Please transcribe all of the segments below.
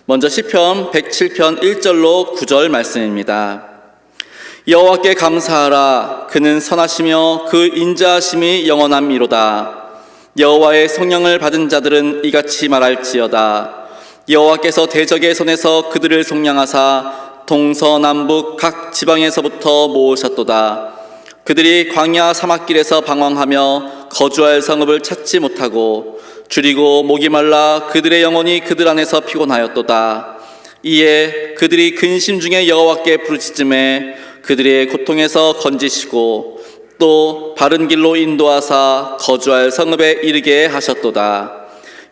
먼저 시편 107편 1절로 9절 말씀입니다. 여호와께 감사하라. 그는 선하시며 그 인자하심이 영원함이로다. 여호와의 성령을 받은 자들은 이같이 말할지어다. 여호와께서 대적의 손에서 그들을 속량하사 동서남북 각 지방에서부터 모으셨도다. 그들이 광야 사막길에서 방황하며 거주할 성읍을 찾지 못하고 줄이고 목이 말라 그들의 영혼이 그들 안에서 피곤하였도다. 이에 그들이 근심 중에 여호와께 부르짖음에 그들의 고통에서 건지시고 또 바른 길로 인도하사 거주할 성읍에 이르게 하셨도다.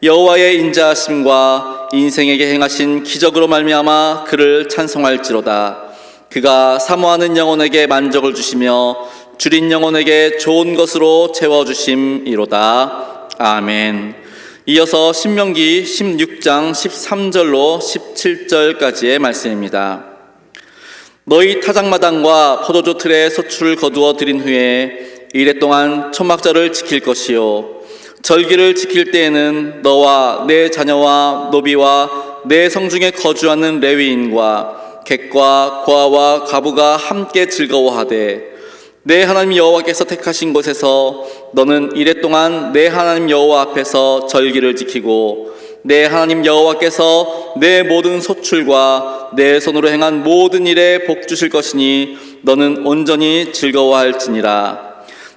여호와의 인자하심과 인생에게 행하신 기적으로 말미암아 그를 찬송할지로다. 그가 사모하는 영혼에게 만족을 주시며 줄인 영혼에게 좋은 것으로 채워주심이로다. 아멘. 이어서 신명기 16장 13절로 17절까지의 말씀입니다. 너희 타작마당과 포도주 틀에 소출을 거두어 들인 후에 이래 동안 초막절을 지킬 것이요 절기를 지킬 때에는 너와 내 자녀와 노비와 내 성중에 거주하는 레위인과 객과 고아와 과부가 함께 즐거워하되 내 하나님 여호와께서 택하신 곳에서 너는 이래 동안 내 하나님 여호와 앞에서 절기를 지키고 내 하나님 여호와께서 내 모든 소출과 내 손으로 행한 모든 일에 복 주실 것이니 너는 온전히 즐거워할지니라.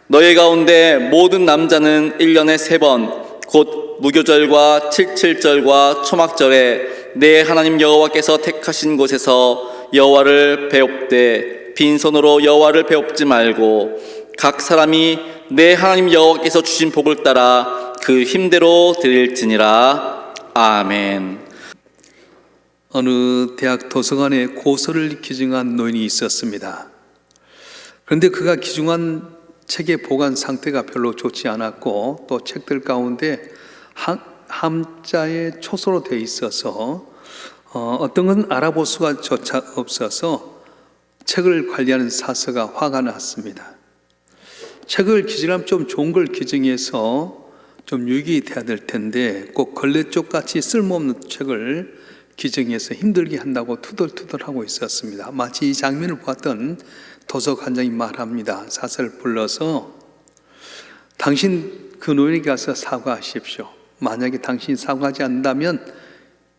너희 가운데 모든 남자는 1년에 3번 곧 무교절과 칠칠절과 초막절에 내 하나님 여호와께서 택하신 곳에서 여호와를 배웁되 빈손으로 여호와를 배웁지 말고 각 사람이 내 하나님 여호와께서 주신 복을 따라 그 힘대로 드릴지니라. 아멘. 어느 대학 도서관에 고서를 기증한 노인이 있었습니다. 그런데 그가 기증한 책의 보관 상태가 별로 좋지 않았고 또 책들 가운데 함자에 초소로 되어 있어서 어떤 건 알아볼 수가 조차 없어서 책을 관리하는 사서가 화가 났습니다. 책을 기증하면 좀 좋은 걸 기증해서 좀 유익이 돼야 될 텐데 꼭 걸레쪽 같이 쓸모없는 책을 기증해서 힘들게 한다고 투덜투덜하고 있었습니다. 마치 이 장면을 보았던 도서관장이 말합니다. 사서를 불러서 당신 그 노인에게 가서 사과하십시오. 만약에 당신이 사과하지 않는다면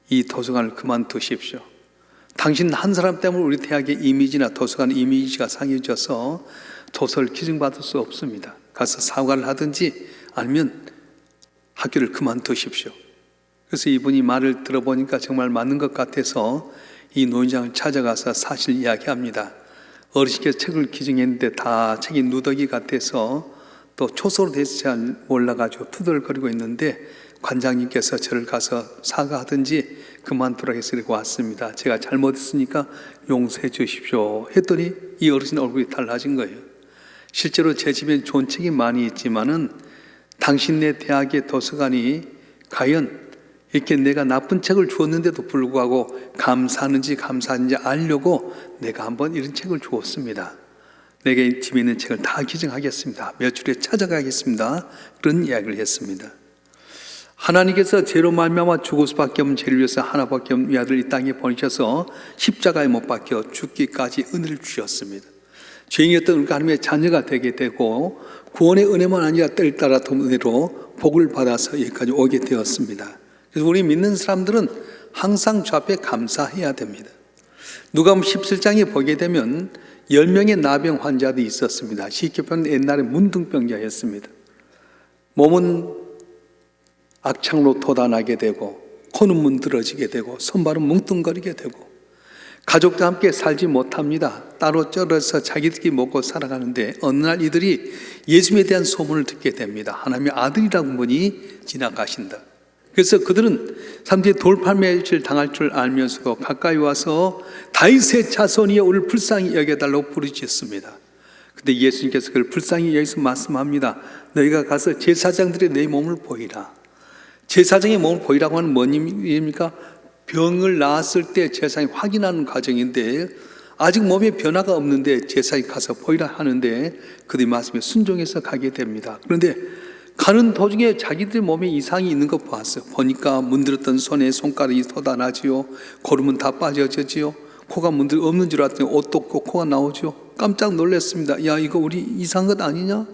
이 도서관을 그만두십시오. 당신 한 사람 때문에 우리 대학의 이미지나 도서관 이미지가 상해져서 도서를 기증받을 수 없습니다. 가서 사과를 하든지 아니면 학교를 그만두십시오. 그래서 이분이 말을 들어보니까 정말 맞는 것 같아서 이 노인장을 찾아가서 사실 이야기합니다. 어르신께서 책을 기증했는데 다 책이 누더기 같아서 또 초소로 돼서 잘 몰라가지고 투덜거리고 있는데 관장님께서 저를 가서 사과하든지 그만두라고 해서 이렇게 왔습니다. 제가 잘못했으니까 용서해 주십시오 했더니 이 어르신 얼굴이 달라진 거예요. 실제로 제 집엔 좋은 책이 많이 있지만은 당신네 대학의 도서관이 과연 이렇게 내가 나쁜 책을 주었는데도 불구하고 감사하는지 알려고 내가 한번 이런 책을 주었습니다. 내게 집에 있는 책을 다 기증하겠습니다. 며칠에 찾아가겠습니다. 그런 이야기를 했습니다. 하나님께서 죄로 말미암아 죽을 수밖에 없는 죄를 위해서 하나밖에 없는 아들 이 땅에 보내셔서 십자가에 못 박혀 죽기까지 은혜를 주셨습니다. 죄인이었던 우리가 하나님의 자녀가 되게 되고 구원의 은혜만 아니라 때를 따라 은혜로 복을 받아서 여기까지 오게 되었습니다. 그래서 우리 믿는 사람들은 항상 주 앞에 감사해야 됩니다. 누가복음 17장에 보게 되면 10명의 나병 환자들이 있었습니다. 쉽게 표현하면 옛날에 문둥병자였습니다. 몸은 악창으로 돋아나게 되고 코는 문드러지게 되고 손발은 뭉뚱거리게 되고 가족과 함께 살지 못합니다. 따로 쩔어서 자기들끼리 먹고 살아가는데 어느 날 이들이 예수님에 대한 소문을 듣게 됩니다. 하나님의 아들이라는 분이 지나가신다. 그래서 그들은 사람들이 돌팔매질 당할 줄 알면서도 가까이 와서 다윗의 자손이여 우리를 불쌍히 여겨달라고 부르짖습니다. 근데 예수님께서 그를 불쌍히 여기서 말씀합니다. 너희가 가서 제사장들의 내 몸을 보이라. 제사장의 몸을 보이라고 하는 뭔 의미입니까? 병을 나았을 때 제사장이 확인하는 과정인데 아직 몸에 변화가 없는데 제사장이 가서 보이라 하는데 그들이 말씀에 순종해서 가게 됩니다. 그런데 가는 도중에 자기들 몸에 이상이 있는 것 봤어요. 보니까 문드렸던 손에 손가락이 솟아나지요. 고름은 다 빠져지지요. 코가 문들 없는 줄 알았더니 옷도 없고 코가 나오죠. 깜짝 놀랐습니다. 야, 이거 우리 이상한 것 아니냐?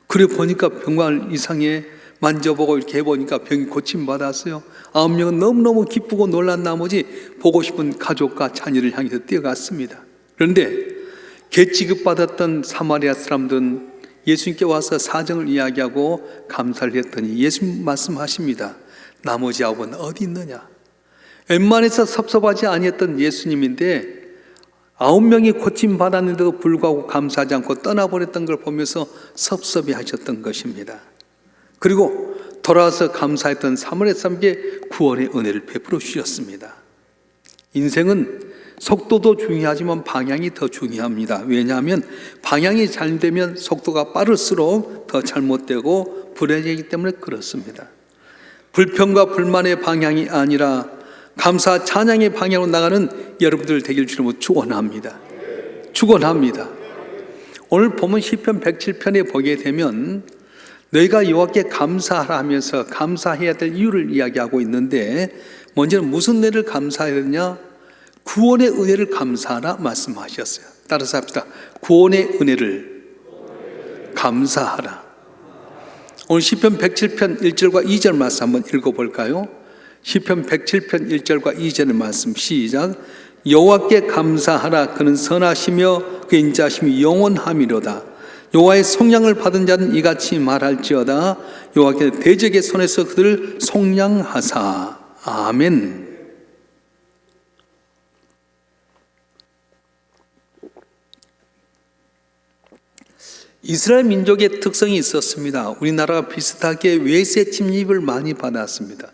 그래 보니까 병을 이상해. 만져보고 이렇게 해보니까 병이 고침받았어요. 9명은 너무너무 기쁘고 놀란 나머지 보고 싶은 가족과 자녀를 향해서 뛰어갔습니다. 그런데 개취급받았던 사마리아 사람들은 예수님께 와서 사정을 이야기하고 감사를 했더니 예수님 말씀하십니다. 나머지 9은 어디 있느냐? 웬만해서 섭섭하지 아니었던 예수님인데 9명이 고침받았는데도 불구하고 감사하지 않고 떠나버렸던 걸 보면서 섭섭해 하셨던 것입니다. 그리고 돌아와서 감사했던 사마리아 사람에게 구원의 은혜를 베풀어 주셨습니다. 인생은 속도도 중요하지만 방향이 더 중요합니다. 왜냐하면 방향이 잘되면 속도가 빠를수록 더 잘못되고 불안해지기 때문에 그렇습니다. 불평과 불만의 방향이 아니라 감사 찬양의 방향으로 나가는 여러분들 되길 주님으로 축원합니다. 축원합니다. 오늘 보면 시편 107편에 보게 되면 너희가 여호와께 감사하라 하면서 감사해야 될 이유를 이야기하고 있는데 먼저는 무슨 은혜를 감사해야 되냐? 구원의 은혜를 감사하라 말씀하셨어요. 따라서 합시다. 구원의 은혜를 감사하라. 오늘 시편 107편 1절과 2절 말씀 한번 읽어볼까요? 시편 107편 1절과 2절의 말씀 시작. 여호와께 감사하라. 그는 선하시며 그의 인자하심이 영원함이로다. 여호와의 속량을 받은 자는 이같이 말할지어다. 여호와께 대적의 손에서 그들을 속량하사. 아멘. 이스라엘 민족의 특성이 있었습니다. 우리나라와 비슷하게 외세 침입을 많이 받았습니다.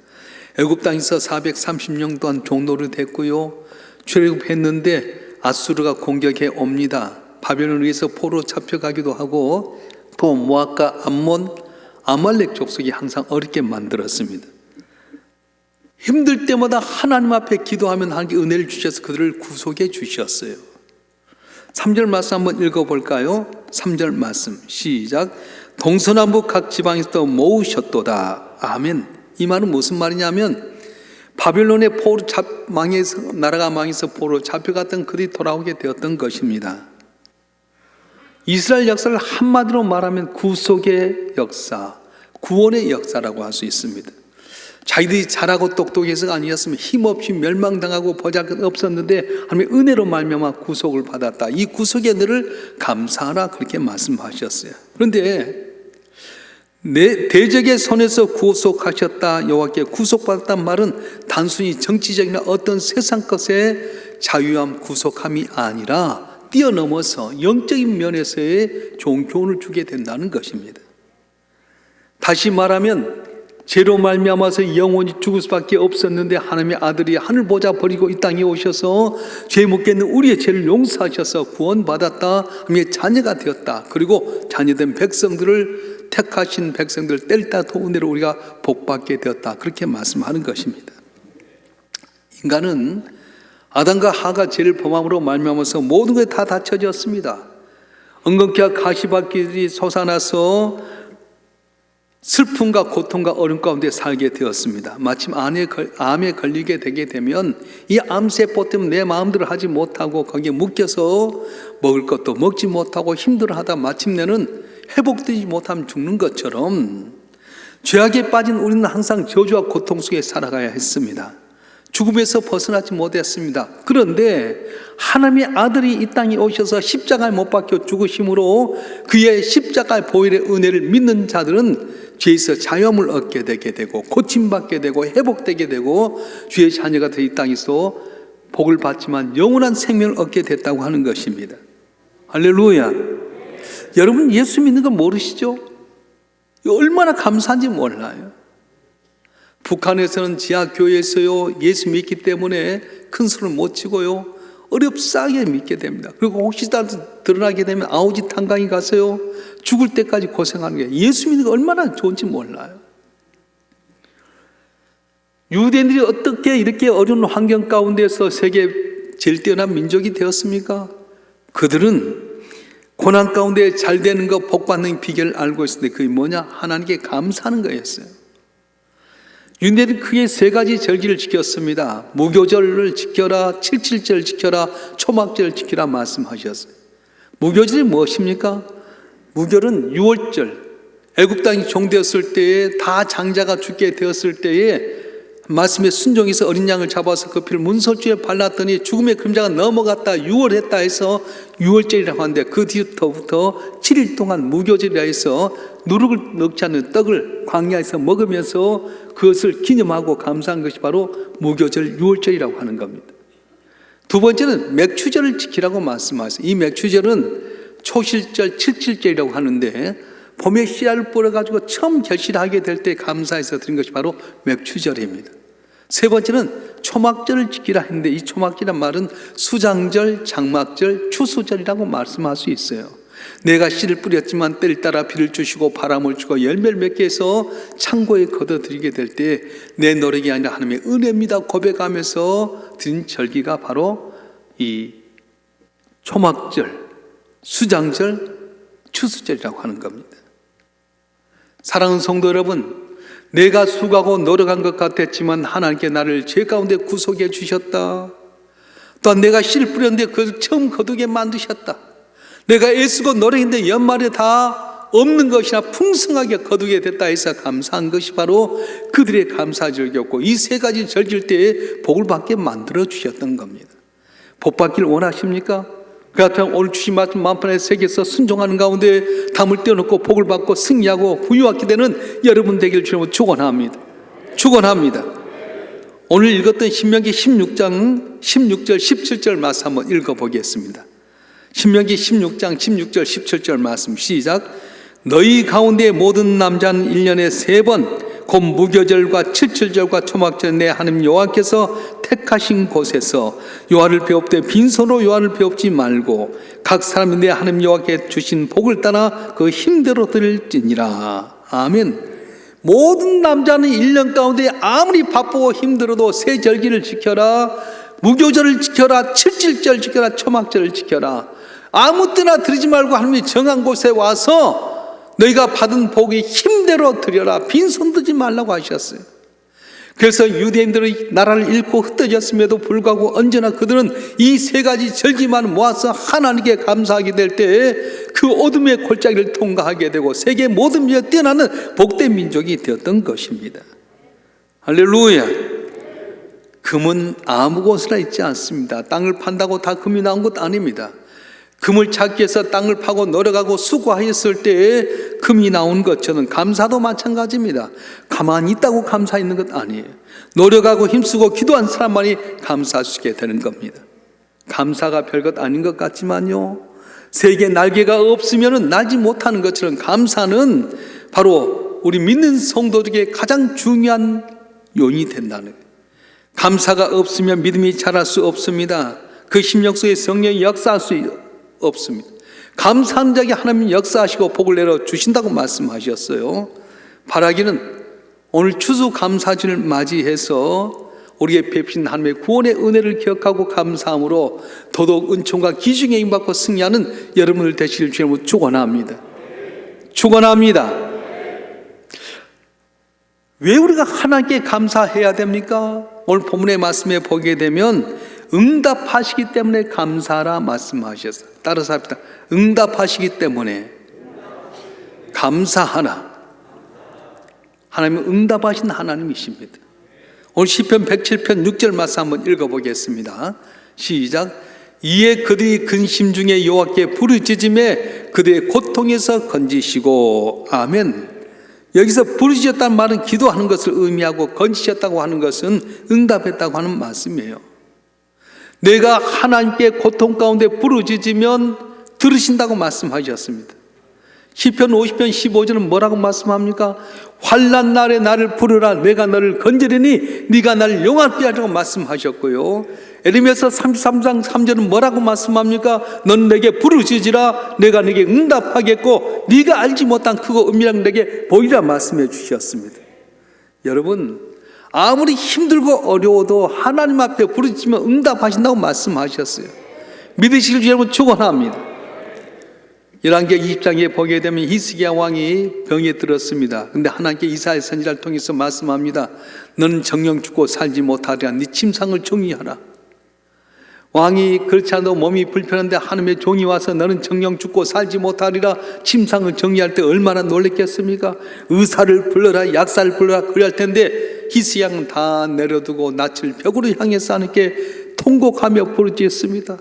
애굽 땅에서 430년 동안 종노를 됐고요. 출애굽했는데 아수르가 공격해 옵니다. 바벨론에 의해서 포로 잡혀가기도 하고 또 모압과 암몬, 아말렉 족속이 항상 어렵게 만들었습니다. 힘들 때마다 하나님 앞에 기도하면 하나님께 은혜를 주셔서 그들을 구속해 주셨어요. 3절 말씀 한번 읽어볼까요? 3절 말씀 시작. 동서남북 각 지방에서 모으셨도다. 아멘. 이 말은 무슨 말이냐면 바벨론의 포로 망해서 나라가 망해서 포로 잡혀갔던 그들이 돌아오게 되었던 것입니다. 이스라엘 역사를 한마디로 말하면 구속의 역사, 구원의 역사라고 할 수 있습니다. 자기들이 잘하고 똑똑해서가 아니었으면 힘없이 멸망당하고 보잘것 없었는데 하나님의 은혜로 말미암아 구속을 받았다. 이 구속의 은혜를 감사하라 그렇게 말씀하셨어요. 그런데 내 대적의 손에서 구속하셨다, 여호와께 구속받았다는 말은 단순히 정치적이나 어떤 세상 것의 자유함, 구속함이 아니라 뛰어넘어서 영적인 면에서의 좋은 교훈을 주게 된다는 것입니다. 다시 말하면 죄로 말미암아서 영원히 죽을 수밖에 없었는데 하나님의 아들이 하늘 보좌 버리고 이 땅에 오셔서 죄 묻겠는 우리의 죄를 용서하셔서 구원받았다, 하나님의 자녀가 되었다. 그리고 자녀된 백성들을 택하신 백성들을 뗄다 도운대로 우리가 복받게 되었다. 그렇게 말씀하는 것입니다. 인간은 아담과 하가 죄를 범함으로 말미암아서 모든 것이 다 닫혀졌습니다. 엉겅퀴와 가시밭길이 솟아나서 슬픔과 고통과 어려움 가운데 살게 되었습니다. 마침 암에 걸리게 되게 되면 이 암세포 때문에 내 마음대로 하지 못하고 거기에 묶여서 먹을 것도 먹지 못하고 힘들어하다 마침내는 회복되지 못하면 죽는 것처럼 죄악에 빠진 우리는 항상 저주와 고통 속에 살아가야 했습니다. 죽음에서 벗어나지 못했습니다. 그런데 하나님의 아들이 이 땅에 오셔서 십자가에 못 박혀 죽으심으로 그의 십자가의 보혈의 은혜를 믿는 자들은 죄에서 자유함을 얻게 되게 되고 고침받게 되고 회복되게 되고 주의 자녀가 된 이 땅에서 복을 받지만 영원한 생명을 얻게 됐다고 하는 것입니다. 할렐루야. 여러분 예수 믿는 거 모르시죠? 얼마나 감사한지 몰라요. 북한에서는 지하교회에서요 예수 믿기 때문에 큰 소리를 못 치고요 어렵사하게 믿게 됩니다. 그리고 혹시라도 드러나게 되면 아우지 탄광에 가서요 죽을 때까지 고생하는 게 예수 믿는 게 얼마나 좋은지 몰라요. 유대인들이 어떻게 이렇게 어려운 환경 가운데서 세계 제일 뛰어난 민족이 되었습니까? 그들은 고난 가운데 잘 되는 거, 복 받는 비결을 알고 있었는데 그게 뭐냐? 하나님께 감사하는 거였어요. 유대인들은 크게 세 가지 절기를 지켰습니다. 무교절을 지켜라, 칠칠절 지켜라, 초막절을 지켜라 말씀하셨어요. 무교절이 무엇입니까? 무교는 6월절, 애굽 땅이 종되었을 때에 다 장자가 죽게 되었을 때에 말씀에 순종해서 어린 양을 잡아서 그 피를 문설주에 발랐더니 죽음의 그림자가 넘어갔다, 6월 했다 해서 6월절이라고 하는데, 그 뒤부터 7일 동안 무교절이라 해서 누룩을 넣지 않는 떡을 광야에서 먹으면서 그것을 기념하고 감사한 것이 바로 무교절 6월절이라고 하는 겁니다. 두 번째는 맥추절을 지키라고 말씀하셨어요. 이 맥추절은 초실절, 칠칠절이라고 하는데 봄에 씨알을 뿌려가지고 처음 결실하게 될 때 감사해서 드린 것이 바로 맥추절입니다. 세 번째는 초막절을 지키라 했는데, 이 초막절이란 말은 수장절, 장막절, 추수절이라고 말씀할 수 있어요. 내가 씨를 뿌렸지만 때를 따라 비를 주시고 바람을 주고 열매를 맺게 해서 창고에 걷어들이게 될 때 내 노력이 아니라 하나님의 은혜입니다 고백하면서 드린 절기가 바로 이 초막절, 수장절, 추수절이라고 하는 겁니다. 사랑하는 성도 여러분, 내가 수고하고 노력한 것 같았지만 하나님께 나를 죄 가운데 구속해 주셨다. 또한 내가 씨를 뿌렸는데 그것을 처음 거두게 만드셨다. 내가 애쓰고 노력했는데 연말에 다 없는 것이나 풍성하게 거두게 됐다 해서 감사한 것이 바로 그들의 감사절기였고, 이 세 가지 절기일 때에 복을 받게 만들어 주셨던 겁니다. 복 받기를 원하십니까? 그렇다면 오늘 주신 말씀 만편에 새겨서 순종하는 가운데 담을 떼어놓고 복을 받고 승리하고 부유하게 되는 여러분 되기를 주님으로 축원합니다. 축원합니다. 오늘 읽었던 신명기 16장 16절 17절 말씀 한번 읽어보겠습니다. 신명기 16장 16절 17절 말씀 시작. 너희 가운데 모든 남자는 1년에 3번 곧 무교절과 칠칠절과 초막절 내 하나님 여호와께서 택하신 곳에서 여호와를 배웁되 빈손으로 여호와를 배웁지 말고 각 사람이 내 하나님 여호와께 주신 복을 따라 그 힘대로 드릴지니라. 아멘. 모든 남자는 1년 가운데 아무리 바쁘고 힘들어도 세 절기를 지켜라, 무교절을 지켜라, 칠칠절 지켜라, 초막절을 지켜라. 아무 때나 드리지 말고 하나님이 정한 곳에 와서 너희가 받은 복이 힘대로 드려라, 빈손 들지 말라고 하셨어요. 그래서 유대인들의 나라를 잃고 흩어졌음에도 불구하고 언제나 그들은 이 세 가지 절기만 모아서 하나님께 감사하게 될 때에 그 어둠의 골짜기를 통과하게 되고 세계 모든 민족에 뛰어나는 복된 민족이 되었던 것입니다. 할렐루야. 금은 아무 곳에나 있지 않습니다. 땅을 판다고 다 금이 나온 것 아닙니다. 금을 찾기 위해서 땅을 파고 노력하고 수고하였을 때에 금이 나온 것처럼 감사도 마찬가지입니다. 가만히 있다고 감사했는 것 아니에요. 노력하고 힘쓰고 기도한 사람만이 감사할 수 있게 되는 겁니다. 감사가 별것 아닌 것 같지만요, 세계 날개가 없으면 날지 못하는 것처럼 감사는 바로 우리 믿는 성도들에게 가장 중요한 요인이 된다는 거예요. 감사가 없으면 믿음이 자랄 수 없습니다. 그 심령 속에 성령이 역사할 수 없습니다. 감사한 자에게 하나님이 역사하시고 복을 내려 주신다고 말씀하셨어요. 바라기는 오늘 추수감사절을 맞이해서 우리의 베푸신 하나님의 구원의 은혜를 기억하고 감사함으로 더더욱 은총과 기중에 임받고 승리하는 여러분들 되시길 주님으로 축원합니다. 축원합니다. 왜 우리가 하나님께 감사해야 됩니까? 오늘 본문의 말씀에 보게 되면 응답하시기 때문에 감사하라 말씀하셨어요. 따라서 합시다. 응답하시기 때문에 감사하라. 하나님은 응답하신 하나님이십니다. 오늘 시편 107편 6절 말씀 한번 읽어보겠습니다. 시작. 이에 그들이 근심 중에 여호와께 부르짖음에 그들의 고통에서 건지시고. 아멘. 여기서 부르짖었다는 말은 기도하는 것을 의미하고 건지셨다고 하는 것은 응답했다고 하는 말씀이에요. 내가 하나님께 고통 가운데 부르짖으면 들으신다고 말씀하셨습니다. 시편 50편 15절은 뭐라고 말씀합니까? 환난 날에 나를 부르라, 내가 너를 건지리니 네가 나를 영화롭게 하라고 말씀하셨고요. 에레미야서 33장 3절은 뭐라고 말씀합니까? 넌 내게 부르짖으라, 내가 네게 응답하겠고 네가 알지 못한 크고 은밀한 내게 보이라 말씀해 주셨습니다. 여러분, 아무리 힘들고 어려워도 하나님 앞에 부르짖으면 응답하신다고 말씀하셨어요. 믿으시길 여러분 축원합니다. 열왕기하 20장에 보게 되면 히스기야 왕이 병에 들었습니다. 근데 하나님께 이사야 선지자를 통해서 말씀합니다. 너는 정령 죽고 살지 못하리라. 네 침상을 정리하라. 왕이 그렇지 않아도 몸이 불편한데 하나님의 종이 와서 너는 정령 죽고 살지 못하리라 침상을 정리할 때 얼마나 놀랬겠습니까? 의사를 불러라, 약사를 불러라 그럴 텐데 히스기야는 다 내려두고 낯을 벽으로 향해서 하나님께 통곡하며 부르짖었습니다.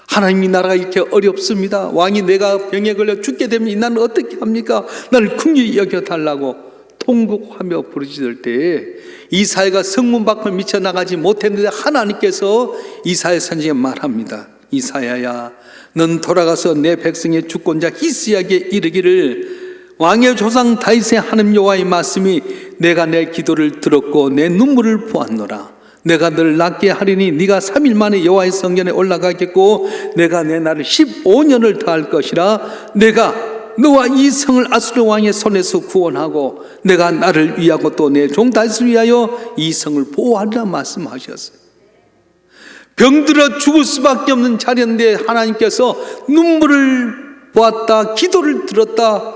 하나님, 이 나라가 이렇게 어렵습니다. 왕이 내가 병에 걸려 죽게 되면 나는 어떻게 합니까? 나를 긍휼히 여겨달라고 통곡하며 부르짖을 때에 이사야가 성문 밖을 미쳐나가지 못했는데 하나님께서 이사야 선지자에게 말합니다. 이사야야, 넌 돌아가서 내 백성의 주권자 히스기야에게 이르기를 왕의 조상 다윗의 하나님 여호와의 말씀이 내가 내 기도를 들었고 내 눈물을 보았노라. 내가 너를 낫게 하리니 네가 3일 만에 여호와의 성전에 올라가겠고 내가 내 날을 15년을 더할 것이라. 내가 너와 이 성을 아수르 왕의 손에서 구원하고 내가 나를 위하고 또 내 종 다윗을 위하여 이 성을 보호하리라 말씀하셨어요. 병들어 죽을 수밖에 없는 자리인데 하나님께서 눈물을 보았다, 기도를 들었다.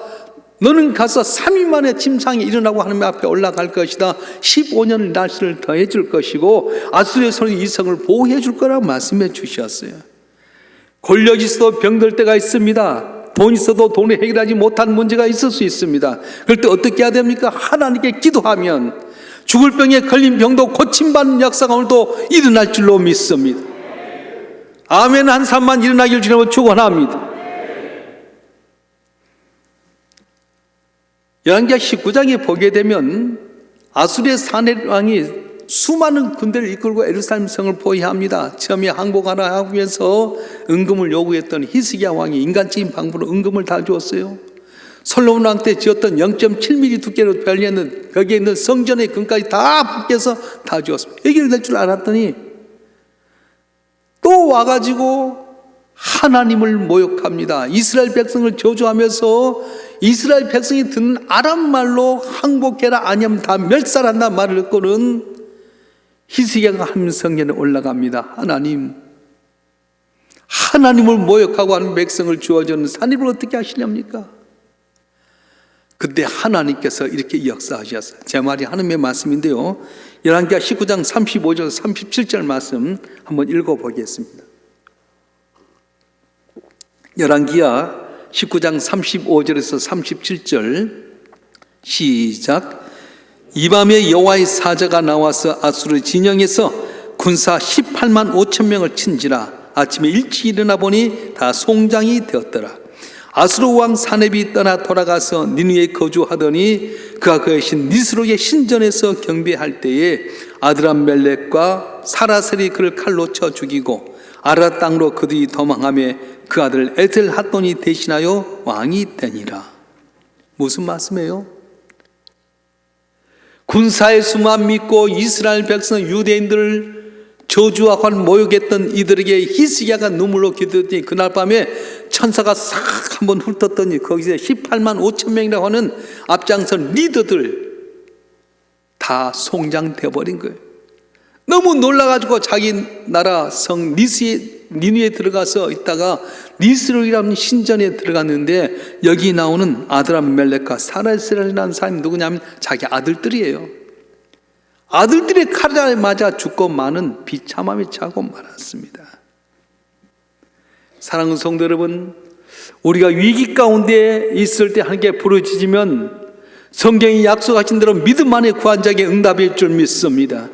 너는 가서 3일 만에 침상에 일어나고 하나님 앞에 올라갈 것이다. 15년을 날씨를 더해 줄 것이고 아수르의 손에 이 성을 보호해 줄 거라고 말씀해 주셨어요. 권력 있어도 병들 때가 있습니다. 돈 있어도 돈을 해결하지 못한 문제가 있을 수 있습니다. 그럴 때 어떻게 해야 됩니까? 하나님께 기도하면 죽을 병에 걸린 병도 고침받는 역사가 오늘도 일어날 줄로 믿습니다. 아멘 한 사람만 일어나길 주님으로 축원합니다. 열왕기하 19장에 보게 되면 아수르의 사넷 왕이 수많은 군대를 이끌고 예루살렘 성을 포위합니다. 처음에 항복하라 하면서 은금을 요구했던 히스기야 왕이 인간적인 방법으로 은금을 다 주었어요. 솔로몬 왕 때 지었던 0.7mm 두께로 별리는 벽에 있는 성전의 금까지 다 벗겨서 다 주었습니다. 해결될 줄 알았더니 또 와가지고 하나님을 모욕합니다. 이스라엘 백성을 저주하면서 이스라엘 백성이 듣는 아람 말로 항복해라 아니면 다 멸살한다 말을 듣고는 히스기야가 하나님 성전에 올라갑니다. 하나님을 모욕하고 하는 백성을 주어주는 산입을 어떻게 하시렵니까? 그때 하나님께서 이렇게 역사하셨어요. 제 말이 하나님의 말씀인데요, 열왕기하 19장 35절 37절 말씀 한번 읽어보겠습니다. 열왕기하 19장 35절에서 37절 시작. 이 밤에 여호와의 사자가 나와서 아수르 진영에서 군사 18만 5천 명을 친지라. 아침에 일찍 일어나 보니 다 송장이 되었더라. 아수르 왕 사렙이 떠나 돌아가서 니느웨에 거주하더니 그가 그의 신 니스록의 신전에서 경배할 때에 아드람멜렉과 사라셀이 그를 칼로 쳐 죽이고 아라 땅으로 그들이 도망하며 그 아들 에델핫돈이 대신하여 왕이 되니라. 무슨 말씀이에요? 군사의 수만 믿고 이스라엘 백성 유대인들을 저주하고 모욕했던 이들에게 히스기야가 눈물로 기도했더니 그날 밤에 천사가 싹 한번 훑었더니 거기서 18만 5천 명이라고 하는 앞장선 리더들 다 송장되어 버린 거예요. 너무 놀라가지고 자기 나라 성 니느웨에 들어가서 있다가 니스록이라는 신전에 들어갔는데 여기 나오는 아드람멜렉과 사라셀이라는 사람이 누구냐면 자기 아들들이에요. 아들들의 칼에 맞아 죽고 많은 비참함에 차고 말았습니다. 사랑하는 성도 여러분, 우리가 위기 가운데 있을 때 하나님께 부르짖으면 성경이 약속하신 대로 믿음 안에 구한 자에게 응답일 줄 믿습니다.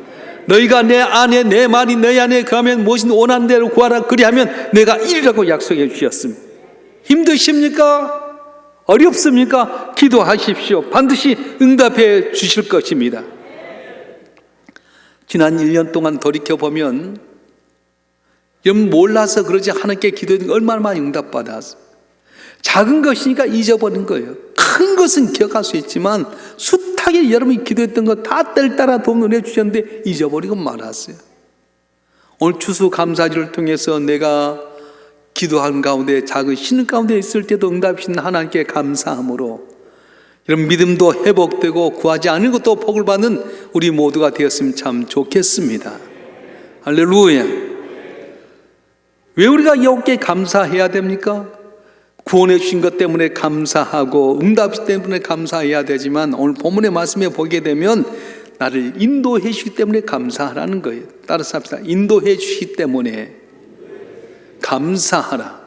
너희가 내 안에 내 말이 너희 안에 거하면 무엇이든 원하는 대로 구하라 그리하면 내가 이리라고 약속해 주셨습니다. 힘드십니까? 어렵습니까? 기도하십시오. 반드시 응답해 주실 것입니다. 지난 1년 동안 돌이켜보면 여러분 몰라서 그러지 하나님께 기도했는데 얼마나 많이 응답받았어요. 작은 것이니까 잊어버린 거예요. 큰 것은 기억할 수 있지만 숱하게 여러분이 기도했던 거 다 때를 따라 도움을 해주셨는데 잊어버리고 말았어요. 오늘 추수감사절을 통해서 내가 기도하는 가운데 작은 쉬는 가운데 있을 때도 응답하신 하나님께 감사함으로 이런 믿음도 회복되고 구하지 않은 것도 복을 받는 우리 모두가 되었으면 참 좋겠습니다. 할렐루야. 왜 우리가 여호와께 감사해야 됩니까? 구원해 주신 것 때문에 감사하고 응답 때문에 감사해야 되지만 오늘 본문의 말씀에 보게 되면 나를 인도해 주시기 때문에 감사하라는 거예요. 따라서 합시다. 인도해 주시기 때문에 감사하라.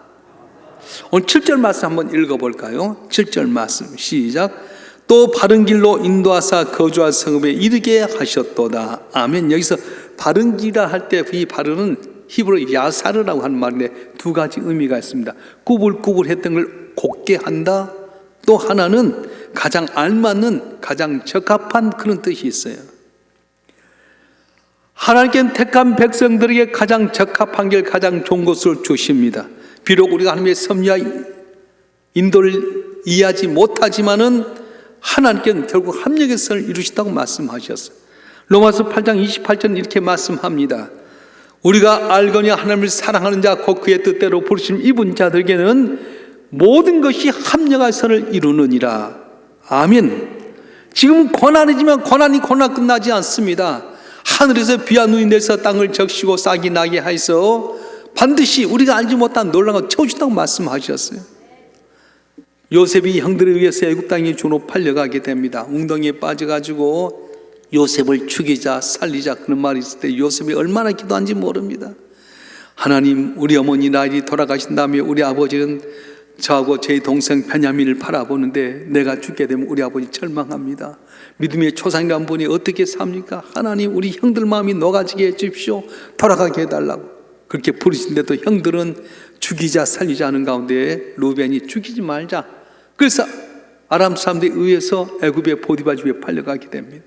오늘 7절 말씀 한번 읽어볼까요? 7절 말씀 시작. 또 바른 길로 인도하사 거주할 성읍에 이르게 하셨도다. 아멘. 여기서 바른 길이라 할 때 이 바른은 히브리 야사르라고 하는 말인데 두 가지 의미가 있습니다. 꾸불꾸불했던 걸 곧게 한다. 또 하나는 가장 알맞는, 가장 적합한 그런 뜻이 있어요. 하나님께는 택한 백성들에게 가장 적합한 길, 가장 좋은 것을 주십니다. 비록 우리가 하나님의 섭리와 인도를 이해하지 못하지만은 하나님께는 결국 합력의 선을 이루시다고 말씀하셨어요. 로마서 8장 28절 이렇게 말씀합니다. 우리가 알거니 하나님을 사랑하는 자 곧 그의 뜻대로 부르심 입은 자들에게는 모든 것이 합력의 선을 이루느니라. 아멘. 지금 고난이지만 고난 끝나지 않습니다. 하늘에서 비와 눈이 내려서 땅을 적시고 싹이 나게 하여서 반드시 우리가 알지 못한 놀라운 걸 채우신다고 말씀하셨어요. 요셉이 형들에 의해서 애굽 땅에 주로 팔려가게 됩니다. 웅덩이에 빠져가지고 요셉을 죽이자 살리자 그런 말이 있을 때 요셉이 얼마나 기도한지 모릅니다. 하나님, 우리 어머니 라헬이 돌아가신 다음에 우리 아버지는 저하고 제 동생 베냐민을 바라보는데 내가 죽게 되면 우리 아버지 절망합니다. 믿음의 초상이란 분이 어떻게 삽니까? 하나님, 우리 형들 마음이 녹아지게 해주십시오. 돌아가게 해달라고 그렇게 부르신데도 형들은 죽이자 살리자 하는 가운데 루벤이 죽이지 말자. 그래서 아람 사람들에 의해서 애굽의 보디발 집에 팔려가게 됩니다.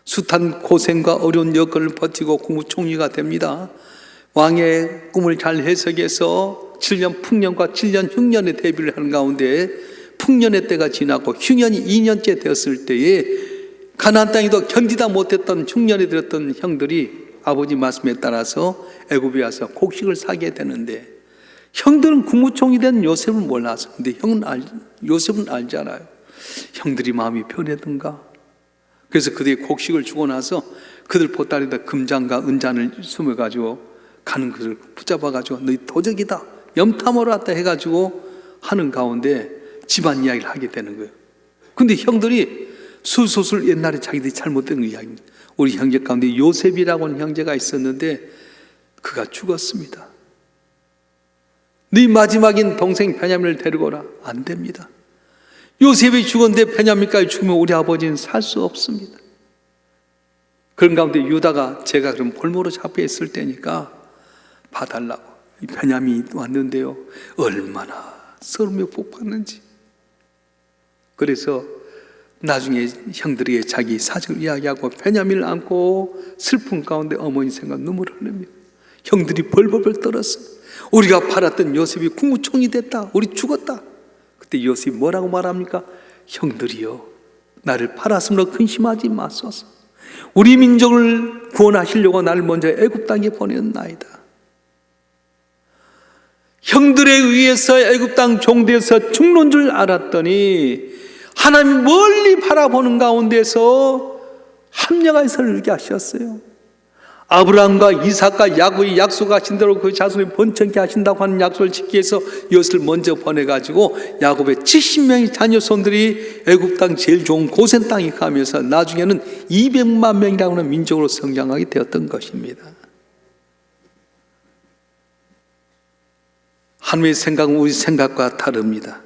숱한 고생과 어려운 여건을 버티고 국무총리가 됩니다. 왕의 꿈을 잘 해석해서 7년 풍년과 7년 흉년의 대비를 하는 가운데 풍년의 때가 지나고 흉년이 2년째 되었을 때에 가나안 땅에도 견디다 못했던 흉년에 들었던 형들이 아버지 말씀에 따라서 애굽에 와서 곡식을 사게 되는데 형들은 국무총리 된 요셉은 몰라서 근데 요셉은 알잖아요. 형들이 마음이 변했던가. 그래서 그들이 곡식을 주고 나서 그들 보따리에다 금잔과 은잔을 숨어가지고 가는 것을 붙잡아가지고 너희 도적이다 염탐하러 왔다 해가지고 하는 가운데 집안 이야기를 하게 되는 거예요. 근데 형들이 술소술 옛날에 자기들이 잘못된 이야기입니다. 우리 형제 가운데 요셉이라고 하는 형제가 있었는데 그가 죽었습니다. 네 마지막인 동생 베냐민을 데리고 오라. 안 됩니다. 요셉이 죽었는데 베냐민까지 죽으면 우리 아버지는 살 수 없습니다. 그런 가운데 유다가 제가 그럼 볼모로 잡혀 있을 때니까 봐달라고. 이 베냐민이 왔는데요. 얼마나 서름에 복받는지. 그래서 나중에 형들에게 자기 사정을 이야기하고 베냐민을 안고 슬픈 가운데 어머니 생각 눈물을 흘립니다. 형들이 벌벌벌 떨었어요. 우리가 팔았던 요셉이 국무총리 됐다. 우리 죽었다. 그때 요셉이 뭐라고 말합니까? 형들이여, 나를 팔았으므로 근심하지 마소서. 우리 민족을 구원하시려고 나를 먼저 애굽 땅에 보냈나이다. 형들에 의해서 애굽 땅 종되어서 죽는 줄 알았더니 하나님 멀리 바라보는 가운데서 합력의 선을 이루게 하셨어요. 아브라함과 이삭과 야곱이 약속하신 대로 그 자손이 번창케 하신다고 하는 약속을 지키기 위해서 엿을 먼저 보내가지고 야곱의 70명의 자녀손들이 애굽 땅 제일 좋은 고센 땅에 가면서 나중에는 200만 명이라고 하는 민족으로 성장하게 되었던 것입니다. 하나님의 생각은 우리 생각과 다릅니다.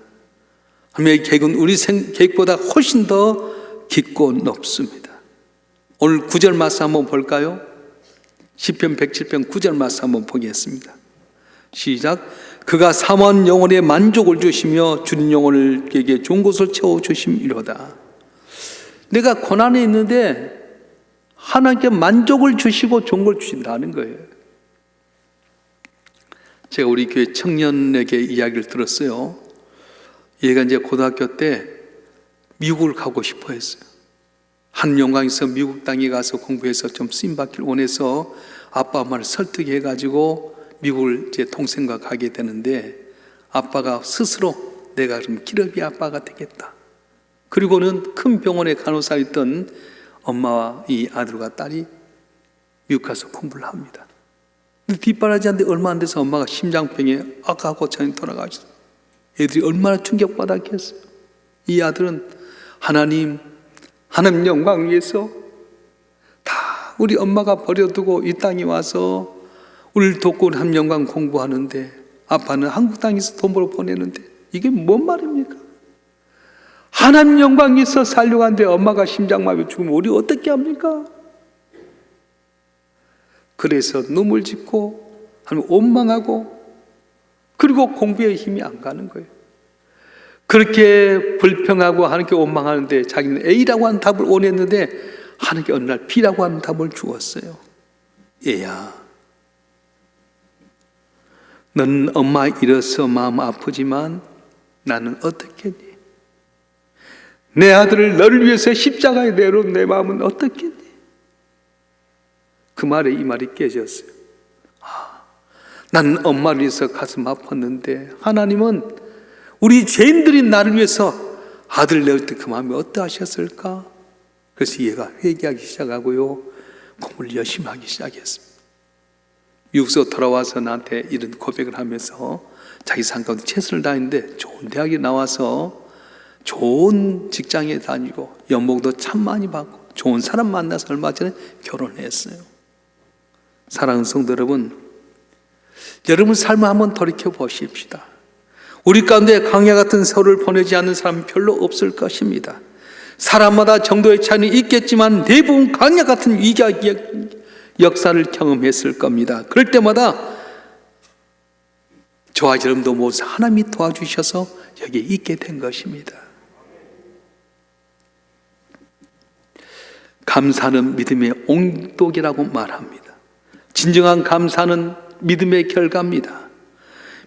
하나님의 계획은 우리 계획보다 훨씬 더 깊고 높습니다. 오늘 9절 말씀 한번 볼까요? 시편 107편 9절 말씀 한번 보겠습니다. 시작. 그가 사모한 영혼에 만족을 주시며 주린 영혼에게 좋은 곳을 채워주심이로다. 내가 고난에 있는데 하나님께 만족을 주시고 좋은 걸 주신다는 거예요. 제가 우리 교회 청년에게 이야기를 들었어요. 얘가 이제 고등학교 때 미국을 가고 싶어 했어요. 한 영광에서 미국 땅에 가서 공부해서 좀 쓰임받기를 원해서 아빠 엄마를 설득해 가지고 미국을 제 동생과 가게 되는데 아빠가 스스로 내가 그럼 기러기 아빠가 되겠다. 그리고는 큰 병원에 간호사에 있던 엄마와 이 아들과 딸이 미국 가서 공부를 합니다. 근데 뒷바라지 하는데 얼마 안 돼서 엄마가 심장병에 아까 고창에 돌아가셨어요. 애들이 얼마나 충격받았겠어요. 이 아들은 하나님 영광 위해서 다 우리 엄마가 버려두고 이 땅에 와서 우리를 돕고 한 영광 공부하는데 아빠는 한국 땅에서 돈 벌어 보내는데 이게 뭔 말입니까? 하나님 영광 위해서 살려고 하는데 엄마가 심장마비 죽으면 우리 어떻게 합니까? 그래서 눈물 짓고 하나님 원망하고 그리고 공부에 힘이 안 가는 거예요. 그렇게 불평하고 하나님께 원망하는데 자기는 A라고 하는 답을 원했는데 하나님께 어느 날 B라고 하는 답을 주었어요. 얘야, 넌 엄마 잃어서 마음 아프지만 나는 어떻겠니? 내 아들을 너를 위해서 십자가에 내려온 내 마음은 어떻겠니? 그 말에 이 말이 깨졌어요. 나는 엄마를 위해서 가슴 아팠는데 하나님은 우리 죄인들인 나를 위해서 아들 내올 때 그 마음이 어떠하셨을까? 그래서 얘가 회개하기 시작하고요, 공부를 열심히 하기 시작했습니다. 미국에서 돌아와서 나한테 이런 고백을 하면서 자기 삶 가운데 최선을 다했는데 좋은 대학에 나와서 좋은 직장에 다니고 연봉도 참 많이 받고 좋은 사람 만나서 얼마 전에 결혼했어요. 사랑하는 성도 여러분, 여러분 삶을 한번 돌이켜 보십시다. 우리 가운데 강야 같은 서로를 보내지 않는 사람은 별로 없을 것입니다. 사람마다 정도의 차이는 있겠지만 대부분 강야 같은 위기와 역사를 경험했을 겁니다. 그럴 때마다 저와 여러분도 모두 하나님이 도와주셔서 여기에 있게 된 것입니다. 감사는 믿음의 옹독이라고 말합니다. 진정한 감사는 믿음의 결과입니다.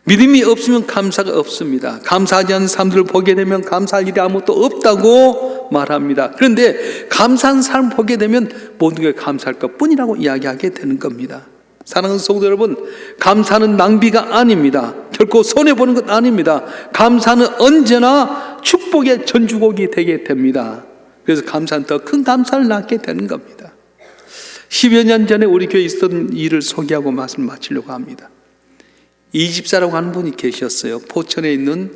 믿음이 없으면 감사가 없습니다. 감사하지 않는 사람들을 보게 되면 감사할 일이 아무것도 없다고 말합니다. 그런데 감사한 사람을 보게 되면 모든 게 감사할 것뿐이라고 이야기하게 되는 겁니다. 사랑하는 성도 여러분, 감사는 낭비가 아닙니다. 결코 손해보는 것 아닙니다. 감사는 언제나 축복의 전주곡이 되게 됩니다. 그래서 감사는 더 큰 감사를 낳게 되는 겁니다. 10여 년 전에 우리 교회에 있었던 일을 소개하고 말씀을 마치려고 합니다. 이집사라고 하는 분이 계셨어요. 포천에 있는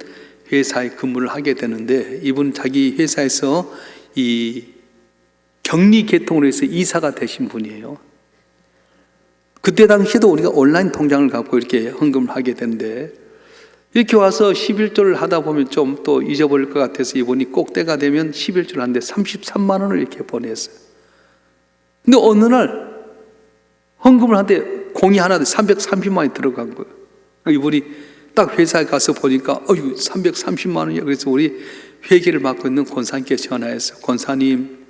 회사에 근무를 하게 되는데 이분 자기 회사에서 이 격리 개통으로 해서 이사가 되신 분이에요. 그때 당시에도 우리가 온라인 통장을 갖고 이렇게 헌금을 하게 되는데 이렇게 와서 11조를 하다 보면 좀 또 잊어버릴 것 같아서 이분이 꼭 때가 되면 11조를 하는데 33만 원을 이렇게 보냈어요. 근데 어느 날 헌금을 하는데 공이 하나 330만 원이 들어간 거예요. 이분이 딱 회사에 가서 보니까 330만 원이야. 그래서 우리 회계를 맡고 있는 권사님께 전화했어요. 권사님,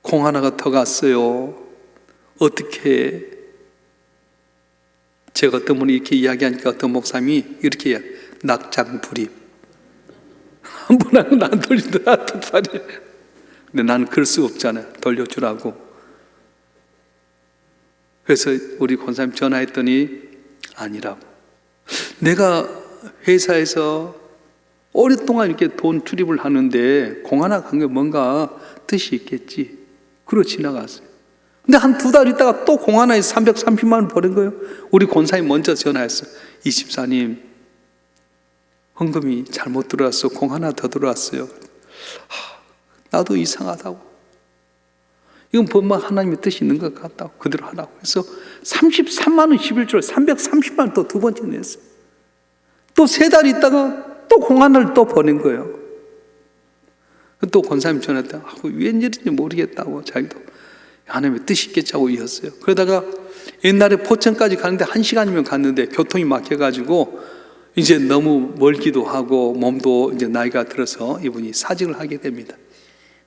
공 하나가 더 갔어요. 어떻게? 제가 어떤 분이 이렇게 이야기하니까 어떤 목사님이 이렇게 낙장불입. 한 분하고 난 돌리더라. 근데 나는 그럴 수 없잖아요. 돌려주라고. 그래서 우리 권사님 전화했더니 아니라고. 내가 회사에서 오랫동안 이렇게 돈 출입을 하는데 공 하나 간 게 뭔가 뜻이 있겠지. 그러고 지나갔어요. 근데 한 2달 있다가 또 공 하나에 330만 원 버린 거예요. 우리 권사님 먼저 전화했어요. 이 집사님, 헌금이 잘못 들어왔어. 공 하나 더 들어왔어요. 나도 이상하다고. 이건 분명 하나님의 뜻이 있는 것 같다고. 그대로 하라고. 그래서 33만 원 11조를 330만 원 또 두 번째 냈어요. 또 3달 있다가 또 공 하나를 또 보낸 거예요. 또 권사님 전화했다. 웬일인지 모르겠다고. 자기도 하나님의 뜻이 있겠지 하고 이었어요. 그러다가 옛날에 포천까지 가는데 1시간이면 갔는데 교통이 막혀가지고 이제 너무 멀기도 하고 몸도 이제 나이가 들어서 이분이 사직을 하게 됩니다.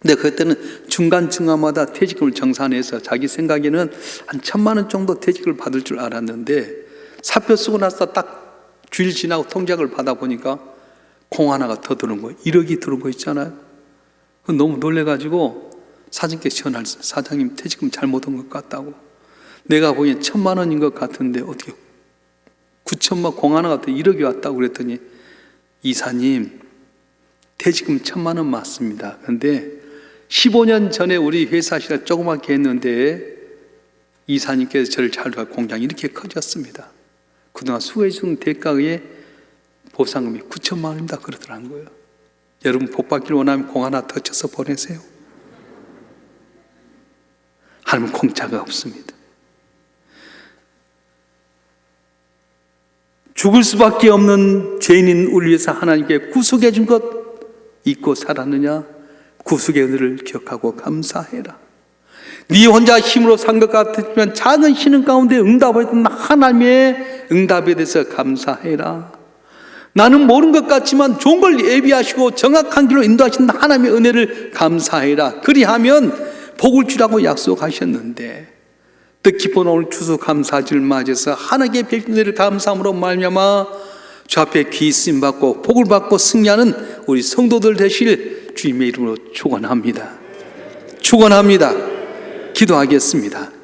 근데 그때는 중간중간마다 퇴직금을 정산해서 자기 생각에는 한 1,000만 원 정도 퇴직을 받을 줄 알았는데 사표 쓰고 나서 딱 주일 지나고 통장을 받아보니까 공 하나가 더 들어온 거예요. 1억이 들어온 거 있잖아요. 너무 놀래가지고 사장님께 전화했어요. 사장님, 퇴직금 잘못 온 것 같다고. 내가 보기엔 1,000만 원인 것 같은데 어떻게 9천만 공 하나가 더 1억이 왔다고 그랬더니 이사님, 퇴직금 1,000만 원 맞습니다. 그런데 15년 전에 우리 회사 시절 조그맣게 했는데 이사님께서 저를 잘 도와 공장이 이렇게 커졌습니다. 그동안 수고해 준 대가에 보상금이 9천만 원입니다. 그러더라는 거예요. 여러분 복 받기를 원하면 공 하나 더 쳐서 보내세요. 하나님 공짜가 없습니다. 죽을 수밖에 없는 죄인인 우리 위해서 하나님께 구속해 준 것 잊고 살았느냐? 구속의 은혜를 기억하고 감사해라. 네 혼자 힘으로 산 것 같았지만 작은 신음 가운데 응답했던 하나님의 응답에 대해서 감사해라. 나는 모르는 것 같지만 좋은 걸 예비하시고 정확한 길로 인도하신 하나님의 은혜를 감사해라. 그리하면 복을 주라고 약속하셨는데 뜻깊은 오늘 추수감사절을 맞이해서 하나님께 베푼 은혜를 감사함으로 말미암아 주 앞에 귀 쓰임 받고 복을 받고 승리하는 우리 성도들 되실 주님의 이름으로 축원합니다. 축원합니다. 기도하겠습니다.